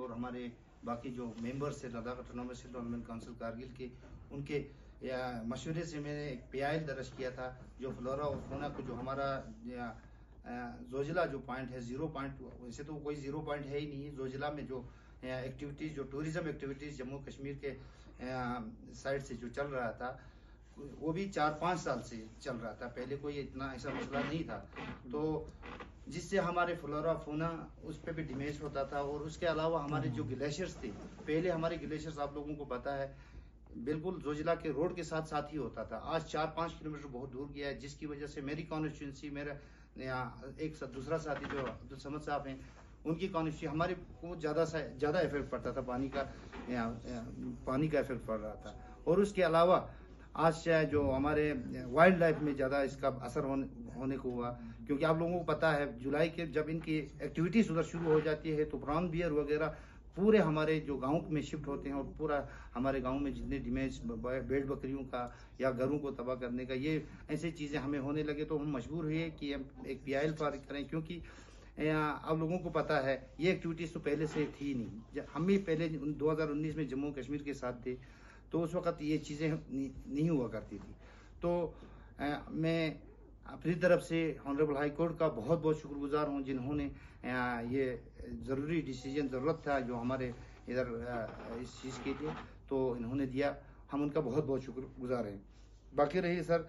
और हमारे बाकी जो मेंबर्स थे Ladakh autonomous development council Kargil के, उनके मशवरे से मैंने एक PIL दर्ज किया था जो फ्लोरा और फौना को जो हमारा जोजिला जो पॉइंट है 0 पॉइंट, वैसे तो कोई 0 पॉइंट है ही नहीं। जोजिला में जो एक्टिविटीज़, जो टूरिज्म एक्टिविटीज़ जम्मू कश्मीर के साइड से जो चल रहा था, वो भी 4-5 साल से चल रहा था। पहले कोई इतना ऐसा मसला नहीं था, तो जिससे हमारे फ्लोरा फौना उस पर भी डैमेज होता था। और उसके अलावा हमारे जो ग्लेशियर्स थे, पहले हमारे ग्लेशियर्स आप लोगों को पता है बिल्कुल जोजिला के रोड के साथ साथ ही होता था। आज 4-5 किलोमीटर बहुत दूर गया है, जिसकी वजह से मेरी कॉन्स्टिट्यूंसी, मेरा एक दूसरा साथी जो अब्दुल समद साहब हैं, उनकी कॉन्स्टिट्यूंसी हमारे को ज़्यादा इफेक्ट पड़ता था, पानी का इफेक्ट पड़ रहा था। और उसके अलावा आज जो हमारे वाइल्ड लाइफ में ज़्यादा इसका असर होने को हुआ, क्योंकि आप लोगों को पता है जुलाई के जब इनकी एक्टिविटीज़ उधर शुरू हो जाती है तो ब्राउन बियर वगैरह पूरे हमारे जो गांव में शिफ्ट होते हैं, और पूरा हमारे गांव में जितने डैमेज भेड़ बकरियों का या घरों को तबाह करने का, ये ऐसी चीज़ें हमें होने लगे, तो हम मजबूर हुए कि हम एक PIL पारित करें। क्योंकि आप लोगों को पता है ये एक्टिविटीज़ तो पहले से थी नहीं। हम भी पहले 2019 में जम्मू कश्मीर के साथ थे, तो उस वक़्त ये चीज़ें नहीं हुआ करती थी। तो मैं अपनी तरफ से ऑनरेबल हाई कोर्ट का बहुत बहुत शुक्रगुजार हूँ, जिन्होंने ये ज़रूरी डिसीजन ज़रूरत था जो हमारे इधर इस चीज़ के लिए, तो इन्होंने दिया, हम उनका बहुत बहुत शुक्रगुजार हैं। बाकी रही सर,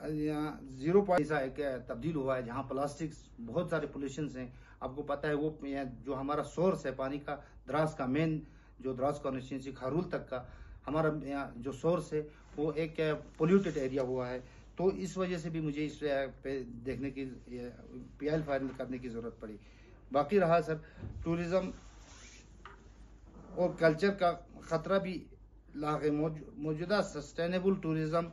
0 पॉइंट ऐसा एक तब्दील हुआ है जहाँ प्लास्टिक्स, बहुत सारे पोल्यूशंस हैं। आपको पता है वो जो हमारा सोर्स है पानी का, द्रास का मेन जो द्रास कॉन्स्टिट्यूंसी खारूल तक का हमारा जो सोर्स है, वो एक पोल्यूटेड एरिया हुआ है। तो इस वजह से भी मुझे इस पे देखने की PIL फाइल करने की ज़रूरत पड़ी। बाकी रहा सर, टूरिज़्म और कल्चर का ख़तरा भी लागे। मौजूदा सस्टेनेबल टूरिज़्म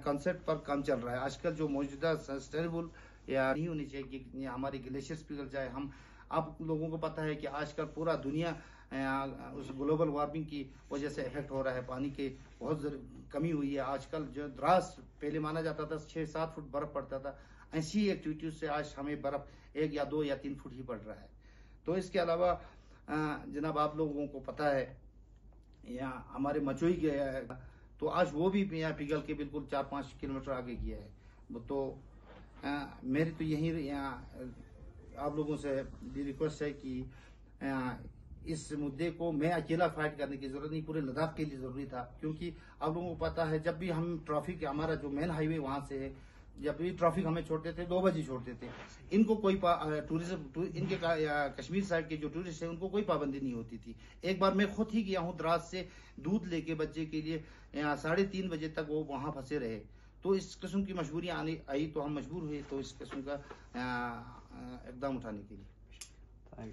कॉन्सेप्ट पर काम चल रहा है। आजकल जो मौजूदा सस्टेनेबल या नहीं होनी चाहिए कि हमारे ग्लेशियर्स पिघल जाए। आप लोगों को पता है कि आजकल पूरा दुनिया उस ग्लोबल वार्मिंग की वजह से इफेक्ट हो रहा है, पानी की बहुत कमी हुई है। आजकल जो द्रास पहले माना जाता था 6-7 फुट बर्फ पड़ता था, ऐसी एक्टिविटीज से आज हमें बर्फ 1 या 2 या 3 फुट ही पड़ रहा है। तो इसके अलावा जनाब आप लोगों को पता है यहाँ हमारे मचोई गया है, तो आज वो भी यहाँ पिघल के बिल्कुल 4-5 किलोमीटर आगे गया है। तो मेरी तो यही यहाँ आप लोगों से भी रिक्वेस्ट है कि इस मुद्दे को मैं अकेला फाइट करने की जरूरत नहीं, पूरे लद्दाख के लिए जरूरी था। क्योंकि आप लोगों को पता है जब भी हम ट्रैफिक, हमारा जो मेन हाईवे वहां से है, जब भी ट्रैफिक हमें छोड़ते थे 2 बजे छोड़ते थे। इनको कोई इनके कश्मीर साइड के जो टूरिस्ट है उनको कोई पाबंदी नहीं होती थी। एक बार मैं खुद ही गया हूँ द्रास से दूध लेके बच्चे के लिए, 3:30 बजे तक वो वहां फंसे रहे। तो इस किस्म की मजबूरियां आई तो हम मजबूर हुए तो इस किस्म का इकदाम उठाने के लिए।